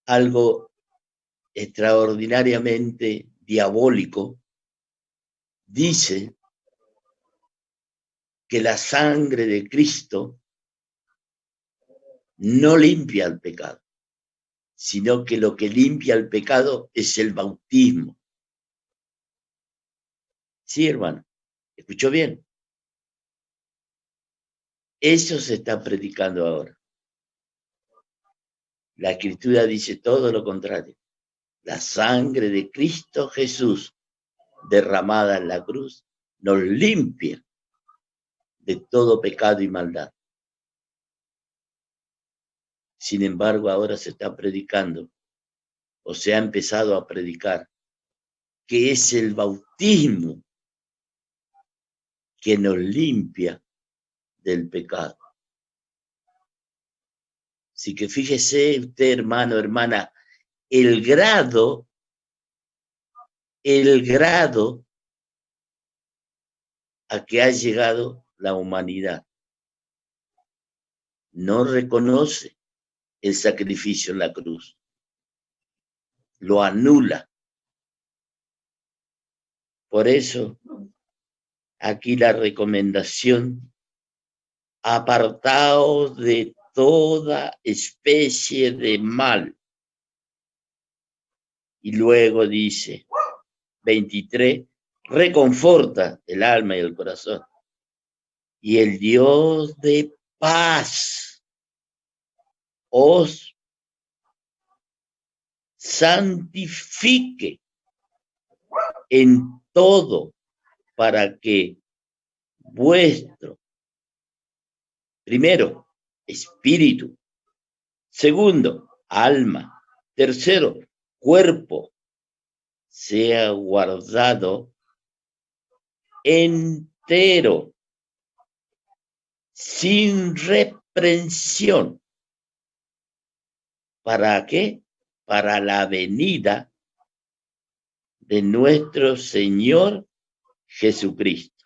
algo extraordinariamente diabólico. Dice que la sangre de Cristo no limpia el pecado, sino que lo que limpia el pecado es el bautismo. Sí, hermano, ¿escuchó bien? Eso se está predicando ahora. La Escritura dice todo lo contrario. La sangre de Cristo Jesús derramada en la cruz nos limpia de todo pecado y maldad. Sin embargo, ahora se está predicando, o se ha empezado a predicar, que es el bautismo que nos limpia del pecado. Así que fíjese usted, hermano, hermana, el grado a que ha llegado la humanidad. No reconoce el sacrificio en la cruz. Lo anula. Por eso, aquí la recomendación: apartaos de toda especie de mal. Y luego dice, 23, reconforta el alma y el corazón. Y el Dios de paz os santifique en todo, para que vuestro, primero, espíritu, segundo, alma, tercero, cuerpo, sea guardado entero, sin reprensión. ¿Para qué? Para la venida de nuestro Señor Jesucristo.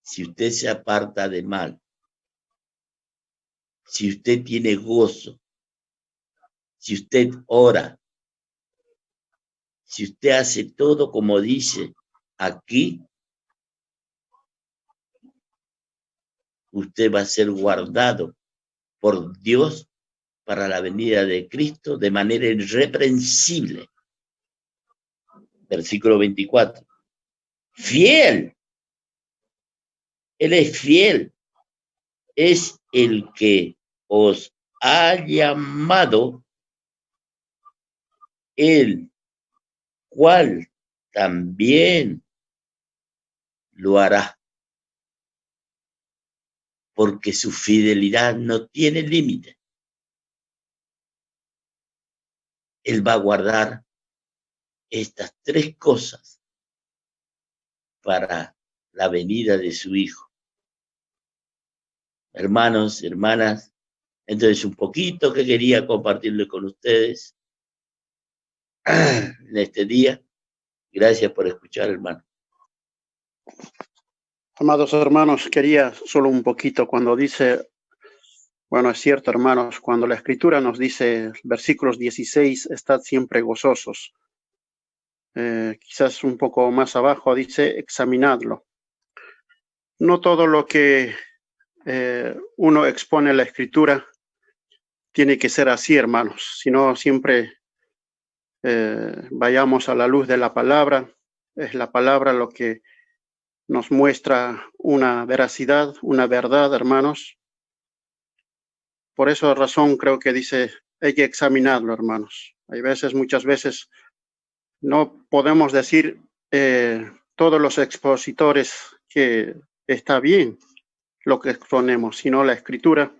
Si usted se aparta de mal, si usted tiene gozo, si usted ora, si usted hace todo como dice aquí, usted va a ser guardado por Dios para la venida de Cristo de manera irreprensible. Versículo 24. Fiel. Él es fiel. Es el que os ha llamado, el cual también lo hará. Porque su fidelidad no tiene límite. Él va a guardar estas tres cosas para la venida de su Hijo. Hermanos, hermanas, entonces un poquito que quería compartirle con ustedes en este día. Gracias por escuchar, hermano. Amados hermanos, quería solo un poquito cuando dice, bueno, es cierto, hermanos, cuando la Escritura nos dice, versículos 16, estad siempre gozosos. Quizás un poco más abajo dice, examinadlo. No todo lo que uno expone en la Escritura tiene que ser así, hermanos, sino siempre vayamos a la luz de la palabra. Es la palabra lo que nos muestra una veracidad, una verdad, hermanos. Por esa razón creo que dice, hay que examinarlo, hermanos. Hay veces, muchas veces, no podemos decir, todos los expositores que está bien lo que exponemos, sino la Escritura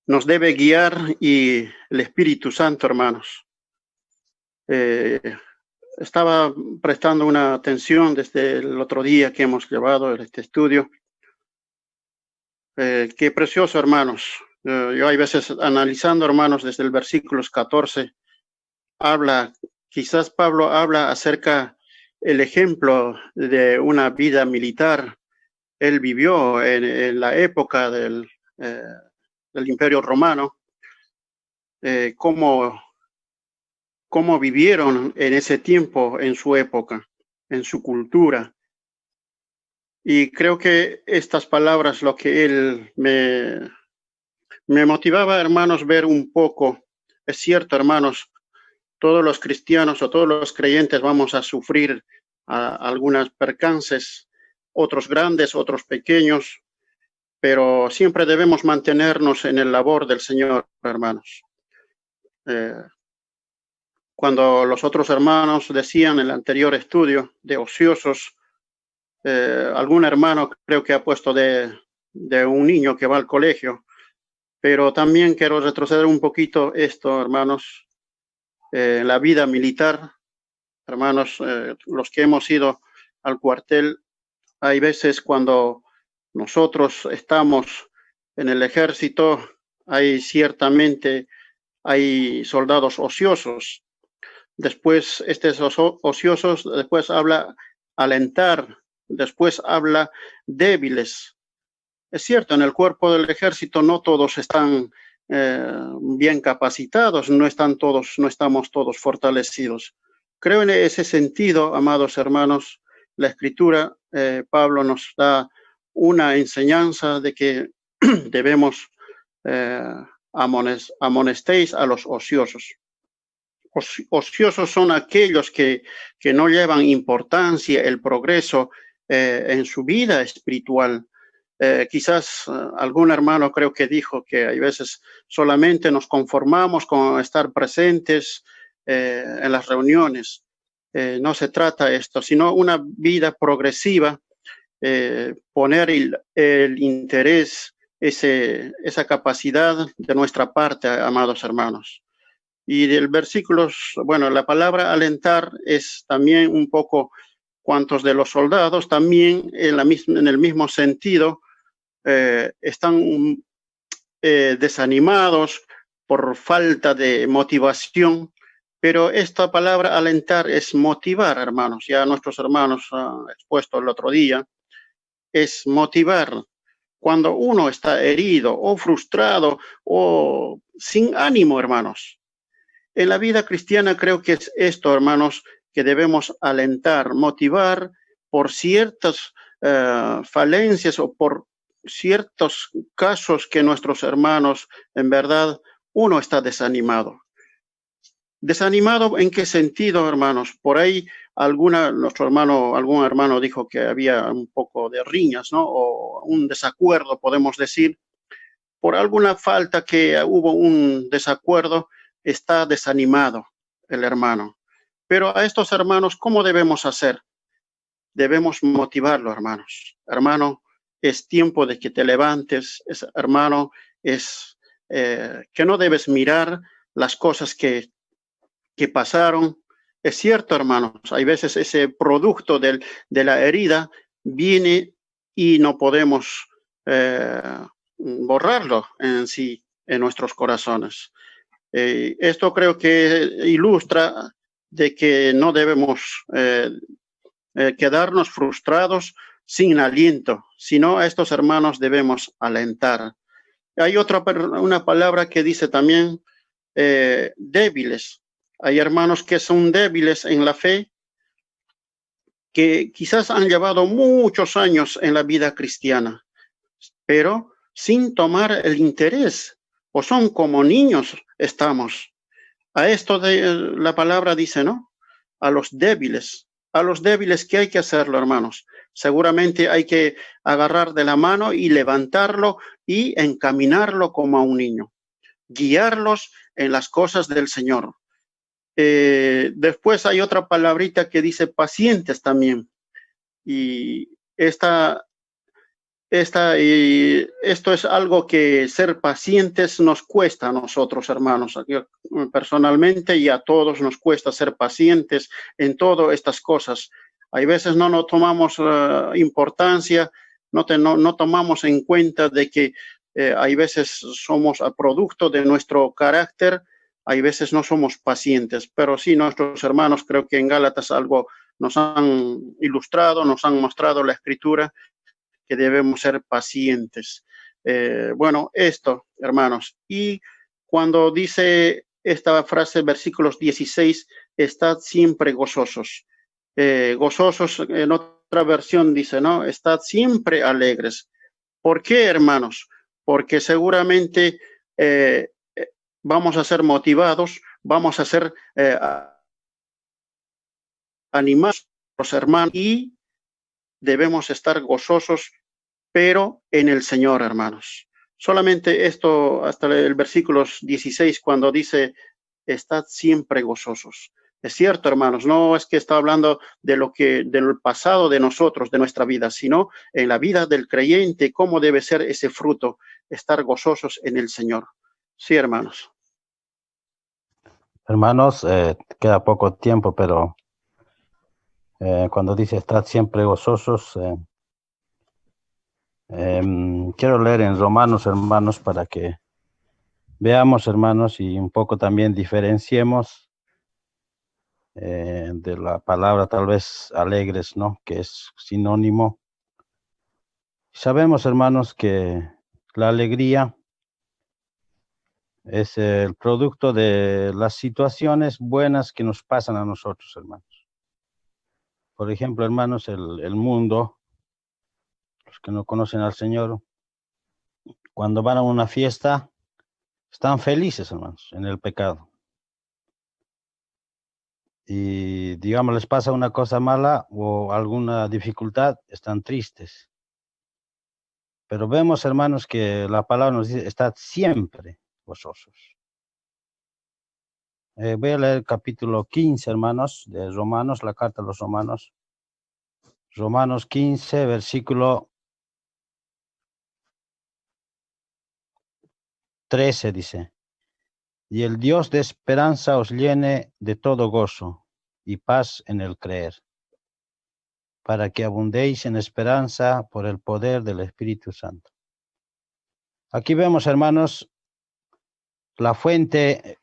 nos debe guiar y el Espíritu Santo, hermanos. Estaba prestando una atención desde el otro día que hemos llevado este estudio. Qué precioso, hermanos. Yo hay veces analizando, hermanos, desde el versículos 14, quizás Pablo habla acerca el ejemplo de una vida militar. Él vivió en la época del Imperio Romano, cómo vivieron en ese tiempo, en su época, en su cultura. Y creo que estas palabras, lo que él me motivaba, hermanos, ver un poco. Es cierto, hermanos, todos los cristianos o todos los creyentes vamos a sufrir algunas percances, otros grandes, otros pequeños, pero siempre debemos mantenernos en el labor del Señor, hermanos. Cuando los otros hermanos decían en el anterior estudio de ociosos, algún hermano creo que ha puesto de un niño que va al colegio, pero también quiero retroceder un poquito esto, hermanos, la vida militar, hermanos, los que hemos ido al cuartel, hay veces cuando nosotros estamos en el ejército, ciertamente hay soldados ociosos. Después, estos ociosos, después habla alentar, después habla débiles. Es cierto, en el cuerpo del ejército no todos están bien capacitados, no estamos todos fortalecidos. Creo en ese sentido, amados hermanos, la Escritura, Pablo nos da una enseñanza de que debemos amonestéis a los ociosos. Ociosos son aquellos que no llevan importancia el progreso en su vida espiritual. Quizás algún hermano creo que dijo que hay veces solamente nos conformamos con estar presentes en las reuniones. No se trata de esto, sino una vida progresiva, poner el interés, esa capacidad de nuestra parte, amados hermanos. Y del versículo, bueno, la palabra alentar es también un poco cuantos de los soldados también en el mismo sentido están desanimados por falta de motivación, pero esta palabra alentar es motivar, hermanos. Ya nuestros hermanos han expuesto el otro día, es motivar. Cuando uno está herido o frustrado o sin ánimo, hermanos. En la vida cristiana creo que es esto, hermanos, que debemos alentar, motivar por ciertas falencias o por ciertos casos que nuestros hermanos, en verdad, uno está desanimado. ¿Desanimado en qué sentido, hermanos? Por ahí algún hermano dijo que había un poco de riñas, ¿no? O un desacuerdo, podemos decir. Por alguna falta que hubo un desacuerdo, está desanimado el hermano. Pero a estos hermanos, ¿cómo debemos hacer? Debemos motivarlo, hermanos. Hermano, es tiempo de que te levantes. Hermano, es que no debes mirar las cosas que pasaron. Es cierto, hermanos, hay veces ese producto de la herida viene y no podemos borrarlo en sí, en nuestros corazones. Esto creo que ilustra de que no debemos quedarnos frustrados sin aliento, sino a estos hermanos debemos alentar. Hay una palabra que dice también débiles. Hay hermanos que son débiles en la fe, que quizás han llevado muchos años en la vida cristiana, pero sin tomar el interés, o son como niños estamos. A esto la palabra dice, ¿no? A los débiles, ¿qué hay que hacerlo, hermanos? Seguramente hay que agarrar de la mano y levantarlo y encaminarlo como a un niño, guiarlos en las cosas del Señor. Después hay otra palabrita que dice pacientes también. Y esto es algo que ser pacientes nos cuesta a nosotros, hermanos. Yo, personalmente, y a todos nos cuesta ser pacientes en todas estas cosas. Hay veces no nos tomamos importancia, no tomamos en cuenta de que hay veces somos a producto de nuestro carácter, hay veces no somos pacientes, pero sí nuestros hermanos, creo que en Gálatas algo nos han ilustrado, nos han mostrado la Escritura, que debemos ser pacientes. Bueno, esto, hermanos. Y cuando dice esta frase, versículos 16, estad siempre gozosos. Gozosos, en otra versión dice, ¿no? Estad siempre alegres. ¿Por qué, hermanos? Porque seguramente vamos a ser motivados, vamos a ser animados, los hermanos, y debemos estar gozosos, pero en el Señor, hermanos. Solamente esto, hasta el versículo 16, cuando dice, estad siempre gozosos. Es cierto, hermanos, no es que está hablando de del pasado de nosotros, de nuestra vida, sino en la vida del creyente, cómo debe ser ese fruto, estar gozosos en el Señor. Sí, hermanos. Hermanos, queda poco tiempo, pero cuando dice estad siempre gozosos, quiero leer en Romanos, hermanos, para que veamos, hermanos, y un poco también diferenciemos de la palabra tal vez alegres, ¿no? Que es sinónimo. Sabemos, hermanos, que la alegría es el producto de las situaciones buenas que nos pasan a nosotros, hermanos. Por ejemplo, hermanos, el mundo, los que no conocen al Señor, cuando van a una fiesta, están felices, hermanos, en el pecado. Y, digamos, les pasa una cosa mala o alguna dificultad, están tristes. Pero vemos, hermanos, que la palabra nos dice, estad siempre gozosos. Voy a leer el capítulo 15, hermanos, de Romanos, la carta a los Romanos. Romanos 15, versículo 13 dice, y el Dios de esperanza os llene de todo gozo y paz en el creer, para que abundéis en esperanza por el poder del Espíritu Santo. Aquí vemos, hermanos, la fuente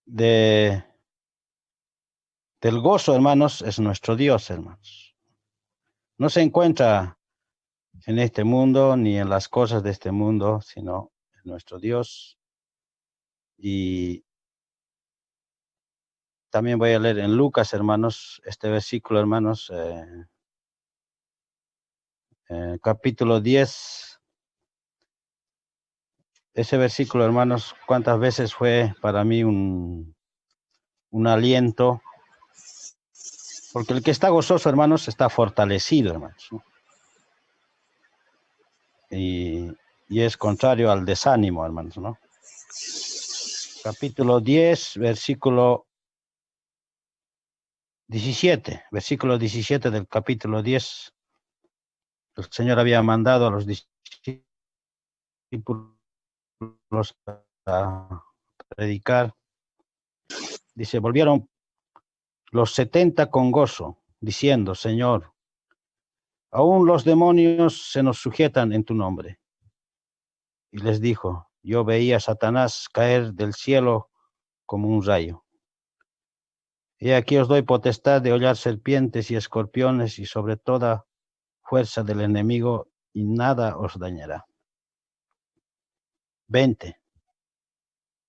del gozo, hermanos, es nuestro Dios, hermanos. No se encuentra en este mundo ni en las cosas de este mundo, sino en nuestro Dios. Y también voy a leer en Lucas, hermanos, este versículo, hermanos, capítulo 10. Ese versículo, hermanos, cuántas veces fue para mí un aliento, porque el que está gozoso, hermanos, está fortalecido, hermanos, ¿no? Y es contrario al desánimo, hermanos, ¿no? Capítulo 10, versículo 17, versículo 17 del capítulo 10. El Señor había mandado a los discípulos a predicar. Dice, volvieron los 70 con gozo, diciendo, Señor, aún los demonios se nos sujetan en tu nombre. Y les dijo, yo veía a Satanás caer del cielo como un rayo. Y aquí os doy potestad de hollar serpientes y escorpiones y sobre toda fuerza del enemigo, y nada os dañará. 20.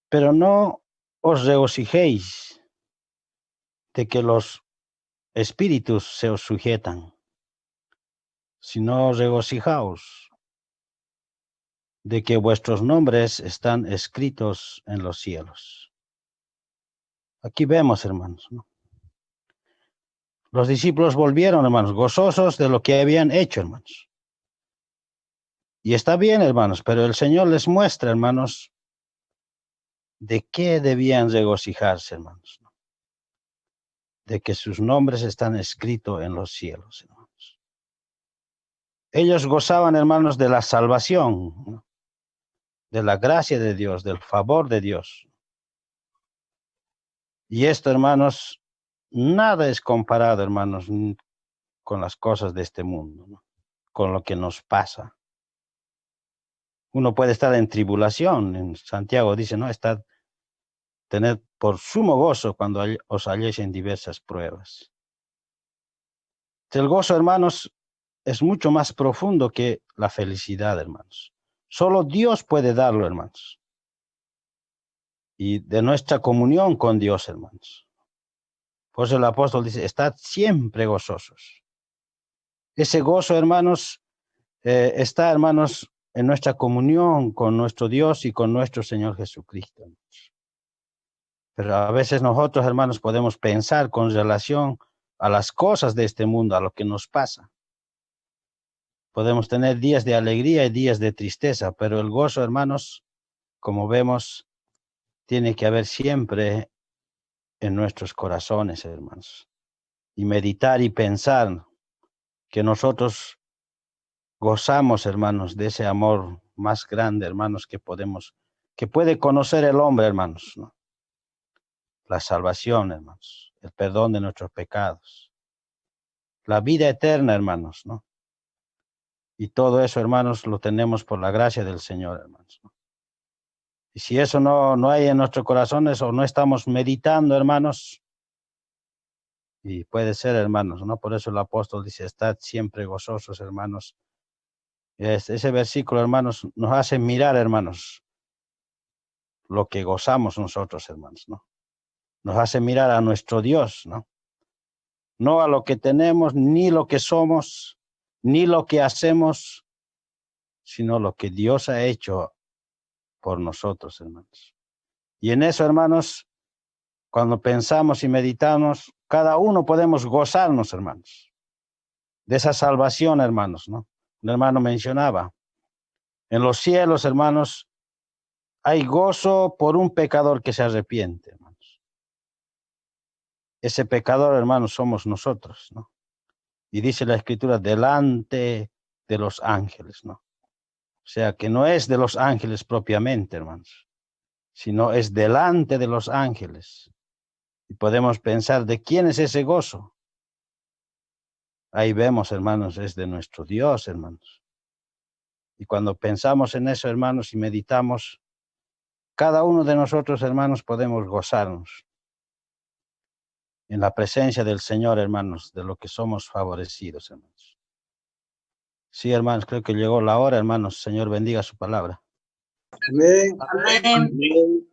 Pero no os regocijéis de que los espíritus se os sujetan, sino regocijaos de que vuestros nombres están escritos en los cielos. Aquí vemos, hermanos, ¿no? Los discípulos volvieron, hermanos, gozosos de lo que habían hecho, hermanos. Y está bien, hermanos, pero el Señor les muestra, hermanos, de qué debían regocijarse, hermanos, ¿no? De que sus nombres están escritos en los cielos, hermanos. Ellos gozaban, hermanos, de la salvación, ¿no? De la gracia de Dios, del favor de Dios. Y esto, hermanos, nada es comparado, hermanos, con las cosas de este mundo, ¿no? Con lo que nos pasa. Uno puede estar en tribulación. En Santiago dice, no, tened por sumo gozo cuando os halléis en diversas pruebas. El gozo, hermanos, es mucho más profundo que la felicidad, hermanos. Solo Dios puede darlo, hermanos. Y de nuestra comunión con Dios, hermanos. Por eso el apóstol dice, estad siempre gozosos. Ese gozo, hermanos, está, hermanos, en nuestra comunión con nuestro Dios y con nuestro Señor Jesucristo. Pero a veces nosotros, hermanos, podemos pensar con relación a las cosas de este mundo, a lo que nos pasa. Podemos tener días de alegría y días de tristeza, pero el gozo, hermanos, como vemos, tiene que haber siempre en nuestros corazones, hermanos. Y meditar y pensar que nosotros gozamos, hermanos, de ese amor más grande, hermanos, que puede conocer el hombre, hermanos, ¿no? La salvación, hermanos, el perdón de nuestros pecados, la vida eterna, hermanos, ¿no? Y todo eso, hermanos, lo tenemos por la gracia del Señor, hermanos, ¿no? Y si eso no hay en nuestros corazones o no estamos meditando, hermanos, y puede ser, hermanos, ¿no? Por eso el apóstol dice, estad siempre gozosos, hermanos. Ese versículo, hermanos, nos hace mirar, hermanos, lo que gozamos nosotros, hermanos, ¿no? Nos hace mirar a nuestro Dios, ¿no? No a lo que tenemos, ni lo que somos, ni lo que hacemos, sino lo que Dios ha hecho por nosotros, hermanos. Y en eso, hermanos, cuando pensamos y meditamos, cada uno podemos gozarnos, hermanos, de esa salvación, hermanos, ¿no? Un hermano mencionaba, en los cielos, hermanos, hay gozo por un pecador que se arrepiente, hermanos. Ese pecador, hermanos, somos nosotros, ¿no? Y dice la Escritura, delante de los ángeles, ¿no? O sea, que no es de los ángeles propiamente, hermanos, sino es delante de los ángeles. Y podemos pensar, ¿de quién es ese gozo? Ahí vemos, hermanos, es de nuestro Dios, hermanos. Y cuando pensamos en eso, hermanos, y meditamos, cada uno de nosotros, hermanos, podemos gozarnos en la presencia del Señor, hermanos, de lo que somos favorecidos, hermanos. Sí, hermanos, creo que llegó la hora, hermanos. Señor bendiga su palabra. Amén. Amén.